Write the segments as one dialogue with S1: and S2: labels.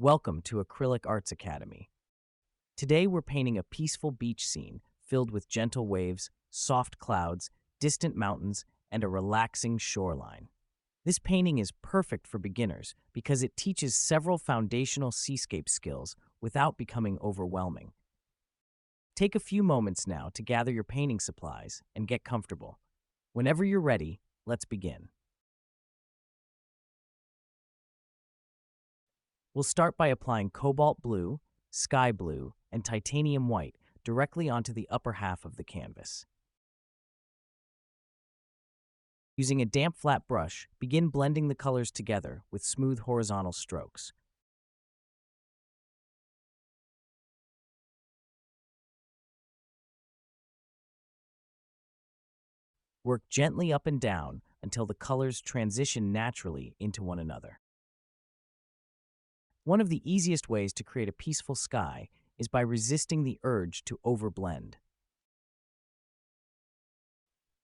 S1: Welcome to Acrylic Arts Academy. Today we're painting a peaceful beach scene filled with gentle waves, soft clouds, distant mountains, and a relaxing shoreline. This painting is perfect for beginners because it teaches several foundational seascape skills without becoming overwhelming. Take a few moments now to gather your painting supplies and get comfortable. Whenever you're ready, let's begin. We'll start by applying Cobalt Blue, Sky Blue, and Titanium White directly onto the upper half of the canvas. Using a damp flat brush, begin blending the colors together with smooth horizontal strokes. Work gently up and down until the colors transition naturally into one another. One of the easiest ways to create a peaceful sky is by resisting the urge to overblend.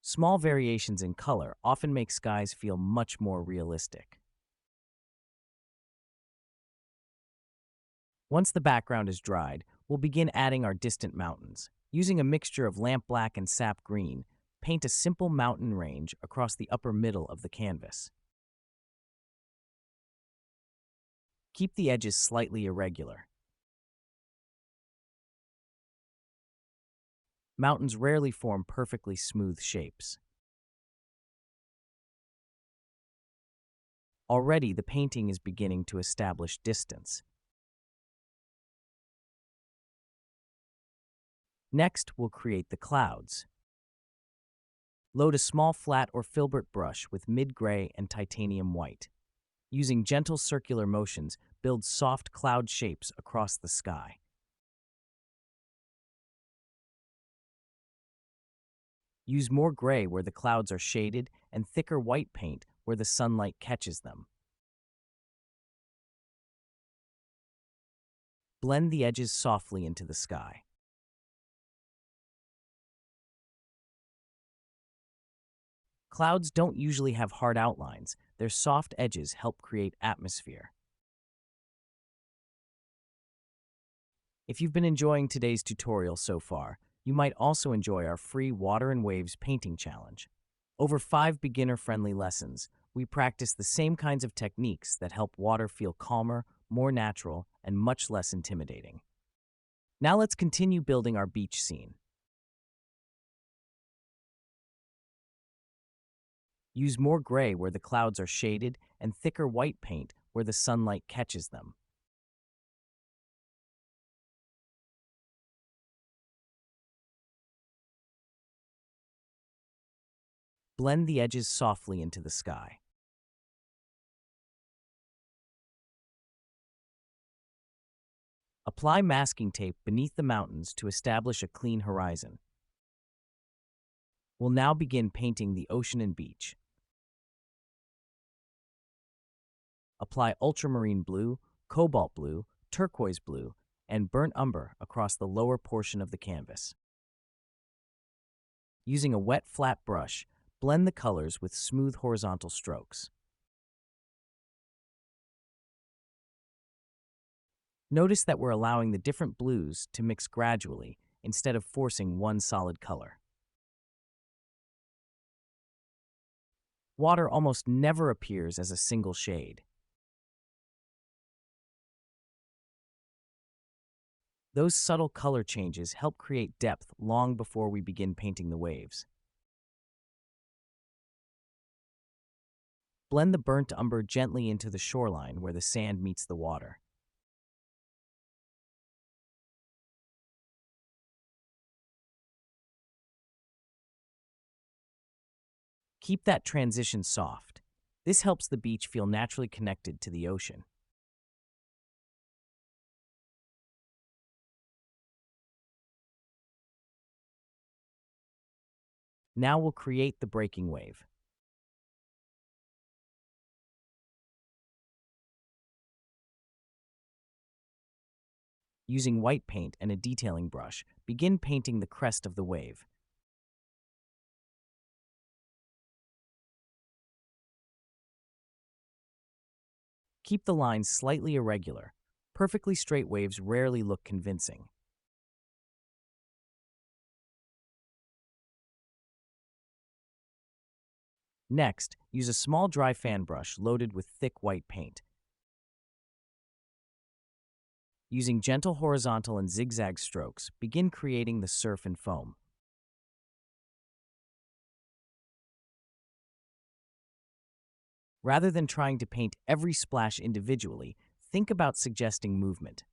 S1: Small variations in color often make skies feel much more realistic. Once the background is dried, we'll begin adding our distant mountains. Using a mixture of lamp black and sap green, paint a simple mountain range across the upper middle of the canvas. Keep the edges slightly irregular. Mountains rarely form perfectly smooth shapes. Already, the painting is beginning to establish distance. Next, we'll create the clouds. Load a small flat or filbert brush with mid-gray and titanium white. Using gentle circular motions, build soft cloud shapes across the sky. Use more gray where the clouds are shaded and thicker white paint where the sunlight catches them. Blend the edges softly into the sky. Clouds don't usually have hard outlines. Their soft edges help create atmosphere. If you've been enjoying today's tutorial so far, you might also enjoy our free Water and Waves painting challenge. Over 5 beginner-friendly lessons, we practice the same kinds of techniques that help water feel calmer, more natural, and much less intimidating. Now let's continue building our beach scene. Use more gray where the clouds are shaded and thicker white paint where the sunlight catches them. Blend the edges softly into the sky. Apply masking tape beneath the mountains to establish a clean horizon. We'll now begin painting the ocean and beach. Apply Ultramarine Blue, Cobalt Blue, Turquoise Blue, and Burnt Umber across the lower portion of the canvas. Using a wet, flat brush, blend the colors with smooth horizontal strokes. Notice that we're allowing the different blues to mix gradually instead of forcing one solid color. Water almost never appears as a single shade. Those subtle color changes help create depth long before we begin painting the waves. Blend the burnt umber gently into the shoreline where the sand meets the water. Keep that transition soft. This helps the beach feel naturally connected to the ocean. Now we'll create the breaking wave. Using white paint and a detailing brush, begin painting the crest of the wave. Keep the lines slightly irregular. Perfectly straight waves rarely look convincing. Next, use a small dry fan brush loaded with thick white paint. Using gentle horizontal and zigzag strokes, begin creating the surf and foam. Rather than trying to paint every splash individually, think about suggesting movement.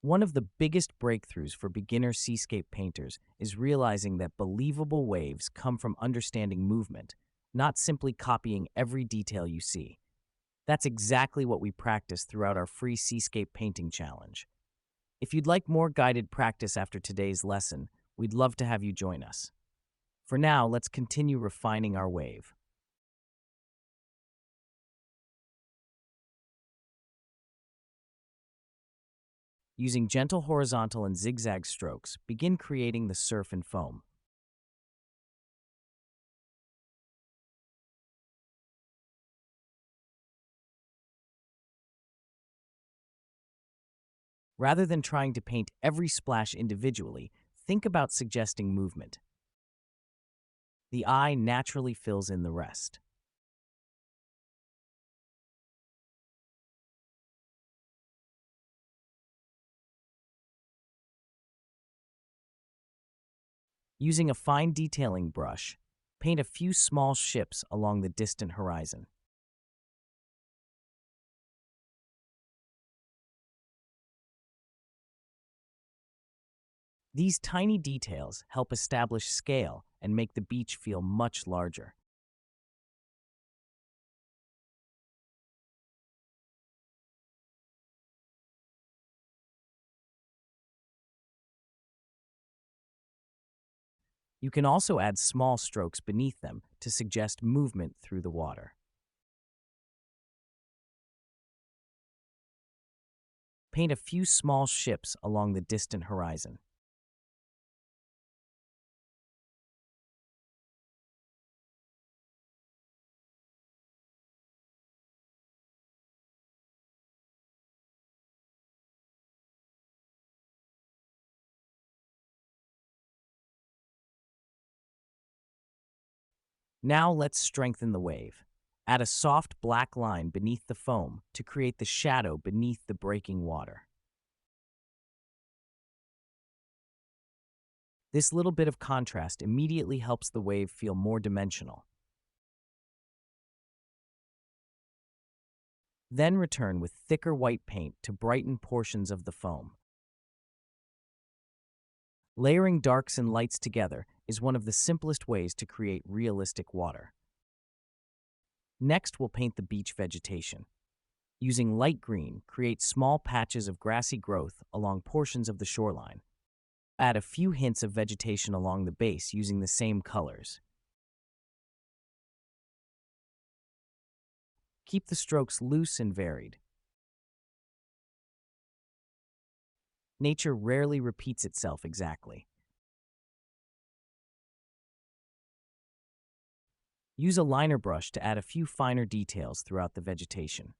S1: One of the biggest breakthroughs for beginner seascape painters is realizing that believable waves come from understanding movement, not simply copying every detail you see. That's exactly what we practice throughout our free Seascape Painting Challenge. If you'd like more guided practice after today's lesson, we'd love to have you join us. For now, let's continue refining our wave. Using gentle horizontal and zigzag strokes, begin creating the surf and foam. Rather than trying to paint every splash individually, think about suggesting movement. The eye naturally fills in the rest. Using a fine detailing brush, paint a few small ships along the distant horizon. These tiny details help establish scale and make the beach feel much larger. You can also add small strokes beneath them to suggest movement through the water. Paint a few small ships along the distant horizon. Now let's strengthen the wave. Add a soft black line beneath the foam to create the shadow beneath the breaking water. This little bit of contrast immediately helps the wave feel more dimensional. Then return with thicker white paint to brighten portions of the foam. Layering darks and lights together is one of the simplest ways to create realistic water. Next, we'll paint the beach vegetation. Using light green, create small patches of grassy growth along portions of the shoreline. Add a few hints of vegetation along the base using the same colors. Keep the strokes loose and varied. Nature rarely repeats itself exactly. Use a liner brush to add a few finer details throughout the vegetation.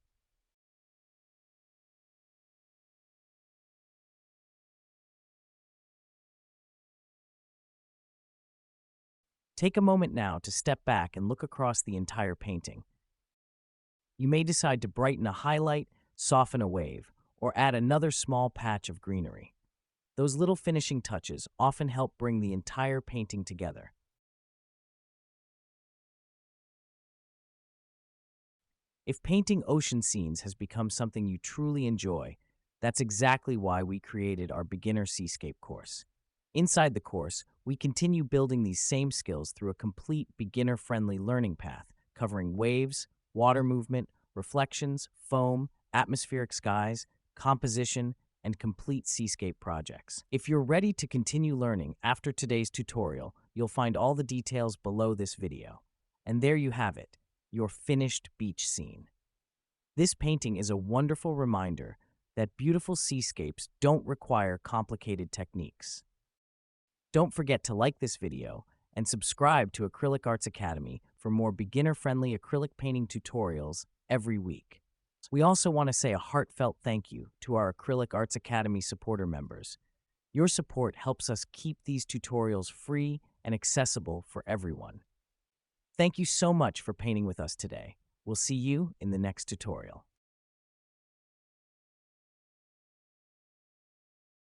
S1: Take a moment now to step back and look across the entire painting. You may decide to brighten a highlight, soften a wave, or add another small patch of greenery. Those little finishing touches often help bring the entire painting together. If painting ocean scenes has become something you truly enjoy, that's exactly why we created our beginner seascape course. Inside the course, we continue building these same skills through a complete beginner-friendly learning path, covering waves, water movement, reflections, foam, atmospheric skies, composition, and complete seascape projects. If you're ready to continue learning after today's tutorial, you'll find all the details below this video. And there you have it, your finished beach scene. This painting is a wonderful reminder that beautiful seascapes don't require complicated techniques. Don't forget to like this video and subscribe to Acrylic Arts Academy for more beginner-friendly acrylic painting tutorials every week. We also want to say a heartfelt thank you to our Acrylic Arts Academy supporter members. Your support helps us keep these tutorials free and accessible for everyone. Thank you so much for painting with us today. We'll see you in the next tutorial.